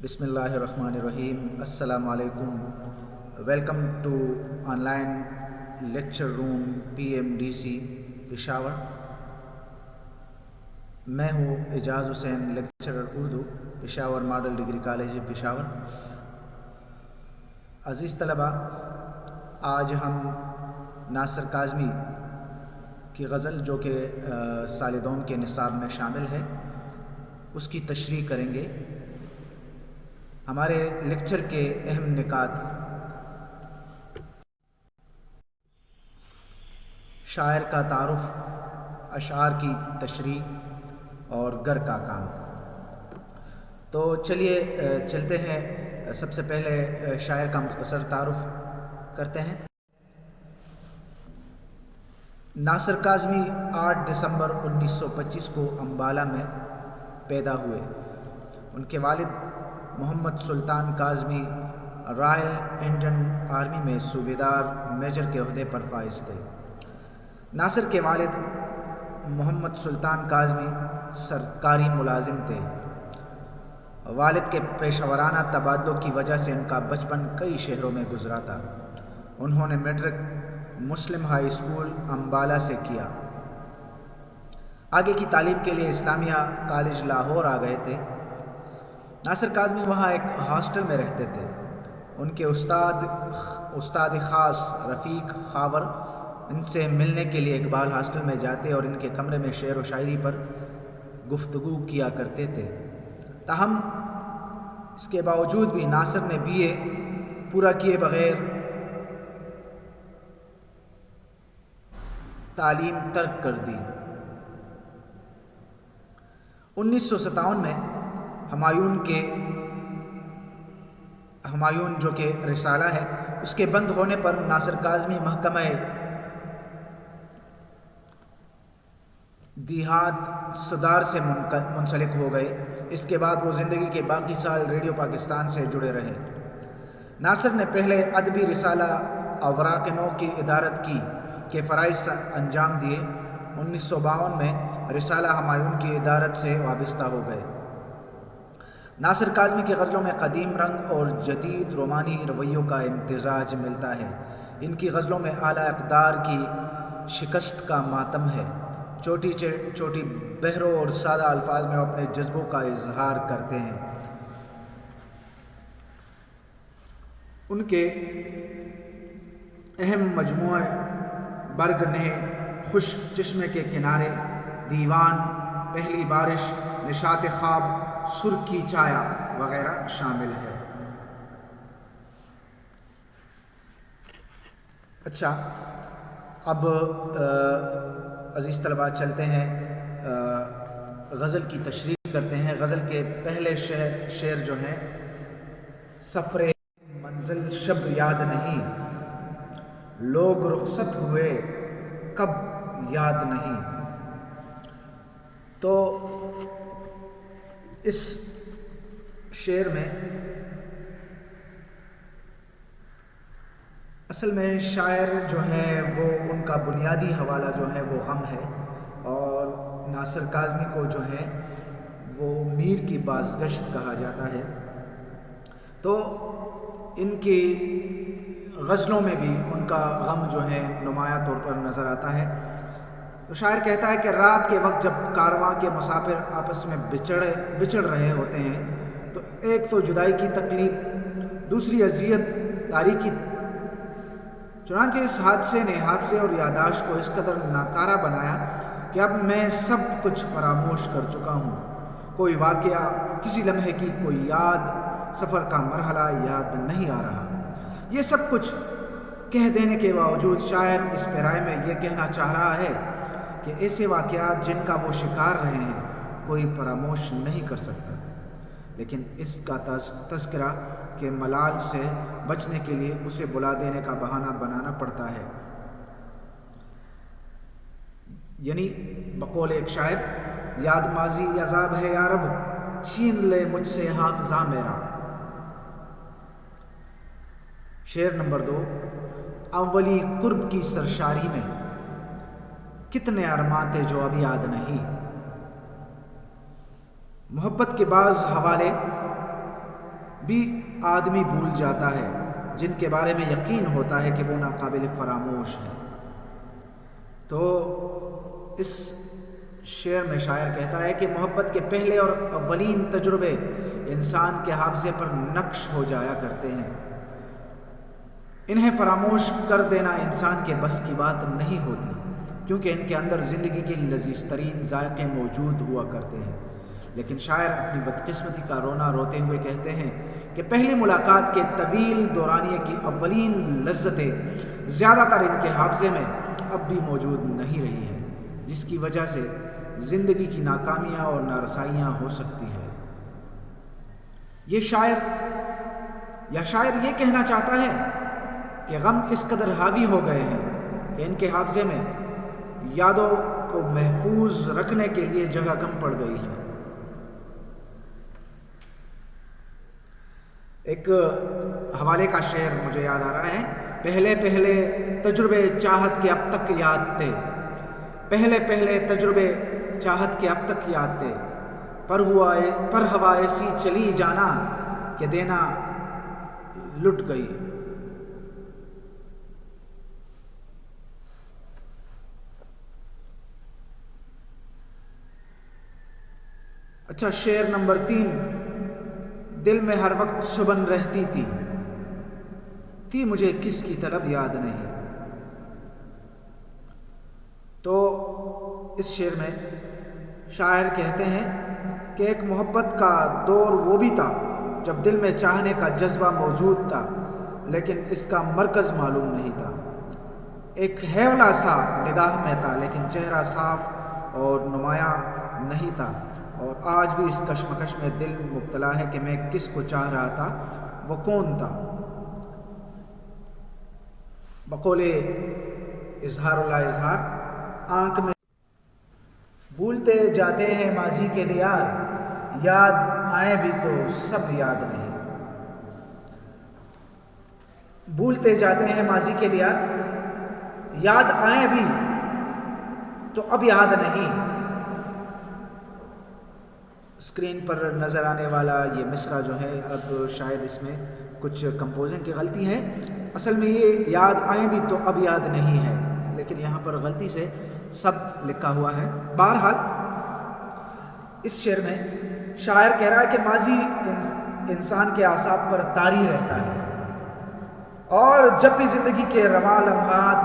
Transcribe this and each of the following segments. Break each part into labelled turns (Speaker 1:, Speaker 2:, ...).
Speaker 1: بسم اللہ الرحمن الرحیم. السلام علیکم. Welcome to online lecture room PMDC Peshawar. میں ہوں Ijaz Hussain, lecturer Urdu, Peshawar model degree college Peshawar. عزیز طلباء، آج ہم ناصر کاظمی کی غزل جو کہ سال دوم کے نصاب میں شامل ہے اس کی تشریح کریں گے. ہمارے لیکچر کے اہم نکات: شاعر کا تعارف، اشعار کی تشریح اور گر کا کام. تو چلیے چلتے ہیں. سب سے پہلے شاعر کا مختصر تعارف کرتے ہیں. ناصر کاظمی 8 دسمبر 1925 کو امبالہ میں پیدا ہوئے. ان کے والد محمد سلطان کاظمی رائل انڈین آرمی میں صوبیدار میجر کے عہدے پر فائز تھے. ناصر کے والد محمد سلطان کاظمی سرکاری ملازم تھے. والد کے پیشہ ورانہ تبادلوں کی وجہ سے ان کا بچپن کئی شہروں میں گزرا تھا. انہوں نے میٹرک مسلم ہائی اسکول امبالہ سے کیا. آگے کی تعلیم کے لیے اسلامیہ کالج لاہور آ گئے تھے. ناصر کاظمی وہاں ایک ہاسٹل میں رہتے تھے. ان کے استاد خاص رفیق خاور ان سے ملنے کے لیے اقبال ہاسٹل میں جاتے اور ان کے کمرے میں شعر و شاعری پر گفتگو کیا کرتے تھے. تاہم اس کے باوجود بھی ناصر نے BA پورا کیے بغیر تعلیم ترک کر دی. 1957 میں ہمایون جو کہ رسالہ ہے اس کے بند ہونے پر ناصر کاظمی محکمہ دیہات صدار سے منسلک ہو گئے. اس کے بعد وہ زندگی کے باقی سال ریڈیو پاکستان سے جڑے رہے. ناصر نے پہلے ادبی رسالہ اوراق نو کی ادارت کی کے فرائض انجام دیے. 1952 میں رسالہ ہمایون کی ادارت سے وابستہ ہو گئے. ناصر کاظمی کی غزلوں میں قدیم رنگ اور جدید رومانی رویوں کا امتزاج ملتا ہے. ان کی غزلوں میں اعلیٰ اقدار کی شکست کا ماتم ہے. چھوٹی بہروں اور سادہ الفاظ میں وہ اپنے جذبوں کا اظہار کرتے ہیں. ان کے اہم مجموعے برگ نے، خشک چشمے کے کنارے، دیوان، پہلی بارش، نشاط خواب، سرخی چھایا وغیرہ شامل ہے. اچھا، اب عزیز طلباء چلتے ہیں غزل کی تشریح کرتے ہیں. غزل کے پہلے شعر جو ہیں: سفر منزل شب یاد نہیں، لوگ رخصت ہوئے کب یاد نہیں. تو اس شعر میں اصل میں شاعر جو ہے وہ ان کا بنیادی حوالہ جو ہے وہ غم ہے، اور ناصر کاظمی کو جو ہے وہ میر کی بازگشت کہا جاتا ہے. تو ان کی غزلوں میں بھی ان کا غم جو ہے نمایاں طور پر نظر آتا ہے. تو شاعر کہتا ہے کہ رات کے وقت جب کارواں کے مسافر آپس میں بچڑ رہے ہوتے ہیں تو ایک تو جدائی کی تکلیف، دوسری اذیت، تاریکی. چنانچہ اس حادثے نے حافظے اور یادداشت کو اس قدر ناکارہ بنایا کہ اب میں سب کچھ فراموش کر چکا ہوں. کوئی واقعہ، کسی لمحے کی کوئی یاد، سفر کا مرحلہ یاد نہیں آ رہا. یہ سب کچھ کہہ دینے کے باوجود شاعر اس پیرائے میں یہ کہنا چاہ رہا ہے کہ ایسے واقعات جن کا وہ شکار رہے ہیں کوئی فراموش نہیں کر سکتا، لیکن اس کا تذکرہ کے ملال سے بچنے کے لیے اسے بلا دینے کا بہانہ بنانا پڑتا ہے. یعنی بقول ایک شاعر: یاد ماضی عذاب ہے یا رب، چھین لے مجھ سے حافظہ میرا. شعر نمبر 2: اولی قرب کی سرشاری میں کتنے ارماں تھے جو اب یاد نہیں. محبت کے بعض حوالے بھی آدمی بھول جاتا ہے، جن کے بارے میں یقین ہوتا ہے کہ وہ ناقابل فراموش ہے۔ تو اس شعر میں شاعر کہتا ہے کہ محبت کے پہلے اور اولین تجربے انسان کے حافظے پر نقش ہو جایا کرتے ہیں۔ انہیں فراموش کر دینا انسان کے بس کی بات نہیں ہوتی، کیونکہ ان کے اندر زندگی کے لذیذ ترین ذائقے موجود ہوا کرتے ہیں۔ لیکن شاعر اپنی بدقسمتی کا رونا روتے ہوئے کہتے ہیں کہ پہلی ملاقات کے طویل دورانیے کی اولین لذتیں زیادہ تر ان کے حافظے میں اب بھی موجود نہیں رہی ہیں، جس کی وجہ سے زندگی کی ناکامیاں اور نارسائیاں ہو سکتی ہیں۔ شاعر یہ کہنا چاہتا ہے کہ غم اس قدر حاوی ہو گئے ہیں کہ ان کے حافظے میں یادوں کو محفوظ رکھنے کے لیے جگہ کم پڑ گئی ہے۔ ایک حوالے کا شعر مجھے یاد آ رہا ہے، پہلے پہلے تجربے چاہت کے اب تک یاد تھے، پہلے پہلے تجربے چاہت کے اب تک یاد تھے، پر ہوا ایسی چلی جانا کہ دینا لٹ گئی۔ اچھا، شعر نمبر 3، دل میں ہر وقت شبن رہتی تھی مجھے کس کی طلب یاد نہیں۔ تو اس شعر میں شاعر کہتے ہیں کہ ایک محبت کا دور وہ بھی تھا جب دل میں چاہنے کا جذبہ موجود تھا، لیکن اس کا مرکز معلوم نہیں تھا۔ ایک ہیولا سا نگاہ میں تھا، لیکن چہرہ صاف اور نمایاں نہیں تھا۔ اور آج بھی اس کشمکش میں دل مبتلا ہے کہ میں کس کو چاہ رہا تھا، وہ کون تھا۔ بقول اظہار اللہ اظہار، آنکھ میں بھولتے جاتے ہیں ماضی کے دیار، یاد آئیں بھی تو سب یاد نہیں۔ بھولتے جاتے ہیں ماضی کے دیار، یاد آئیں بھی تو اب یاد نہیں۔ اسکرین پر نظر آنے والا یہ مصرع جو ہے، اب شاید اس میں کچھ کمپوزنگ کی غلطی ہے، اصل میں یہ یاد آئیں بھی تو اب یاد نہیں ہے، لیکن یہاں پر غلطی سے سب لکھا ہوا ہے۔ بہرحال اس شعر میں شاعر کہہ رہا ہے کہ ماضی انسان کے اعصاب پر طاری رہتا ہے، اور جب بھی زندگی کے رواں لمحات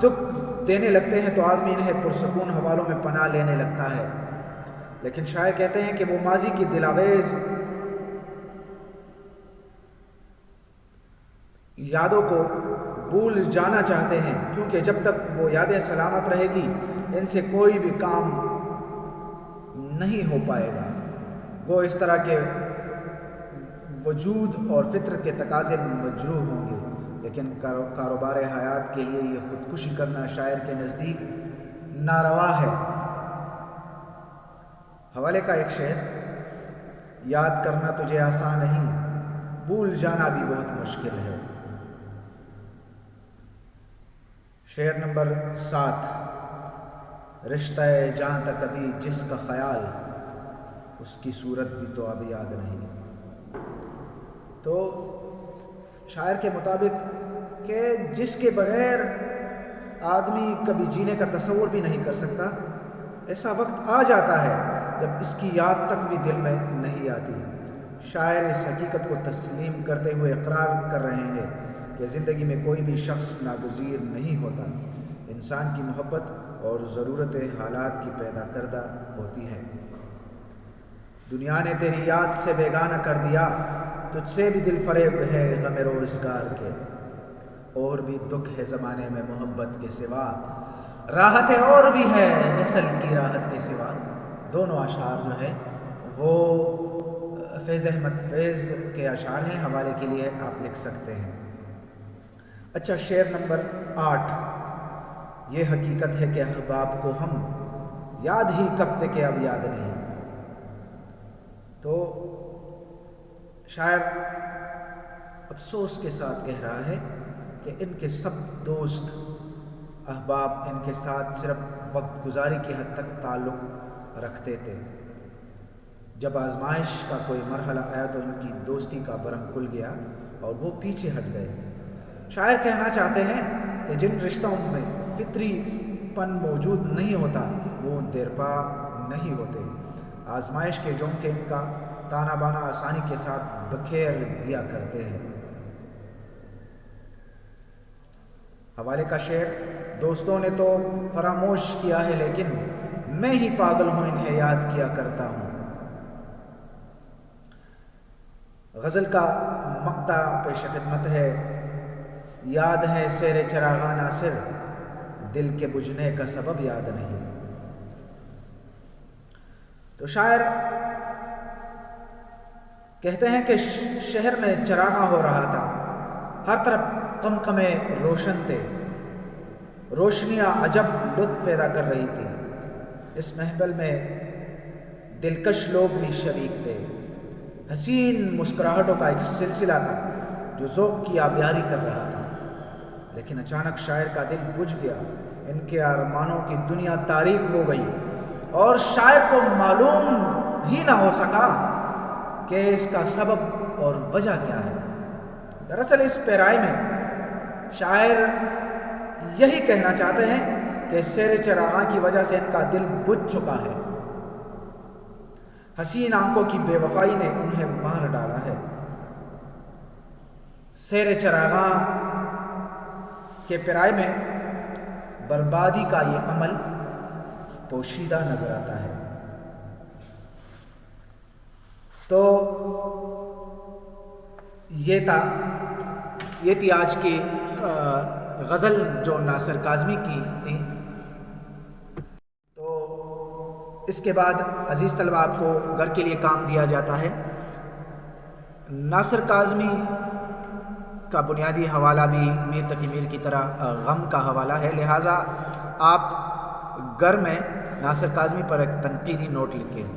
Speaker 1: دکھ دینے لگتے ہیں تو آدمی انہیں پرسکون حوالوں میں پناہ لینے لگتا ہے۔ لیکن شاعر کہتے ہیں کہ وہ ماضی کی دلاویز یادوں کو بھول جانا چاہتے ہیں، کیونکہ جب تک وہ یادیں سلامت رہے گی ان سے کوئی بھی کام نہیں ہو پائے گا۔ وہ اس طرح کے وجود اور فطرت کے تقاضے مجروح ہوں گے، لیکن کاروبار حیات کے لیے یہ خودکشی کرنا شاعر کے نزدیک ناروا ہے۔ حوالے کا ایک شعر، یاد کرنا تجھے آسان نہیں، بھول جانا بھی بہت مشکل ہے۔ شعر نمبر 7، رشتہ جہاں تک ابھی جس کا خیال، اس کی صورت بھی تو اب یاد نہیں۔ تو شاعر کے مطابق کہ جس کے بغیر آدمی کبھی جینے کا تصور بھی نہیں کر سکتا، ایسا وقت آ جاتا ہے جب اس کی یاد تک بھی دل میں نہیں آتی۔ شاعر اس حقیقت کو تسلیم کرتے ہوئے اقرار کر رہے ہیں کہ زندگی میں کوئی بھی شخص ناگزیر نہیں ہوتا، انسان کی محبت اور ضرورت حالات کی پیدا کردہ ہوتی ہے۔ دنیا نے تیری یاد سے بیگانہ کر دیا، تجھ سے بھی دل فریب ہے غم روزگار کے، اور بھی دکھ ہے زمانے میں محبت کے سوا، راحت اور بھی ہے وصل کی راحت کے سوا۔ دونوں اشعار جو ہے وہ فیض احمد فیض کے اشعار ہیں، حوالے کے لیے آپ لکھ سکتے ہیں۔ اچھا، شعر نمبر 8، یہ حقیقت ہے کہ احباب کو ہم یاد ہی کب تک کہ اب یاد نہیں۔ تو شاعر افسوس کے ساتھ کہہ رہا ہے کہ ان کے سب دوست احباب ان کے ساتھ صرف وقت گزاری کی حد تک تعلق رکھتے تھے، جب آزمائش کا کوئی مرحلہ آیا تو ان کی دوستی کا برہم کھل گیا اور وہ پیچھے ہٹ گئے۔ شاعر کہنا چاہتے ہیں کہ جن رشتوں میں فطری پن موجود نہیں ہوتا وہ دیرپا نہیں ہوتے۔ آزمائش کے جھونکے ان کا تانا بانا آسانی کے ساتھ بکھیر دیا کرتے ہیں۔ حوالے کا شعر: دوستوں نے تو فراموش کیا ہے لیکن میں ہی پاگل ہوں انہیں یاد کیا کرتا ہوں۔ غزل کا مقطع پیش خدمت ہے: یاد ہے سیر چراغاں ناصر، دل کے بجھنے کا سبب یاد نہیں۔ تو شاعر کہتے ہیں کہ شہر میں چراغاں ہو رہا تھا، ہر طرف قمقمے روشن تھے، روشنیاں عجب لطف پیدا کر رہی تھی۔ اس محفل میں دلکش لوگ بھی شریک تھے، حسین مسکراہٹوں کا ایک سلسلہ تھا جو ذوق کی آبیاری کر رہا تھا۔ لیکن اچانک شاعر کا دل بجھ گیا، ان کے ارمانوں کی دنیا تاریک ہو گئی اور شاعر کو معلوم ہی نہ ہو سکا کہ اس کا سبب اور وجہ کیا ہے۔ دراصل اس پیرائے میں شاعر یہی کہنا چاہتے ہیں کہ سیر چراغاں کی وجہ سے ان کا دل بجھ چکا ہے، حسین آنکھوں کی بے وفائی نے انہیں مار ڈالا ہے۔ سیر چراغاں کے پیرائے میں بربادی کا یہ عمل پوشیدہ نظر آتا ہے۔ تو یہ تھی آج کی غزل جو ناصر کاظمی کی تھی۔ تو اس کے بعد عزیز طلبہ آپ کو گھر کے لیے کام دیا جاتا ہے۔ ناصر کاظمی کا بنیادی حوالہ بھی میر تقی میر کی طرح غم کا حوالہ ہے، لہٰذا آپ گھر میں ناصر کاظمی پر ایک تنقیدی نوٹ لکھیں۔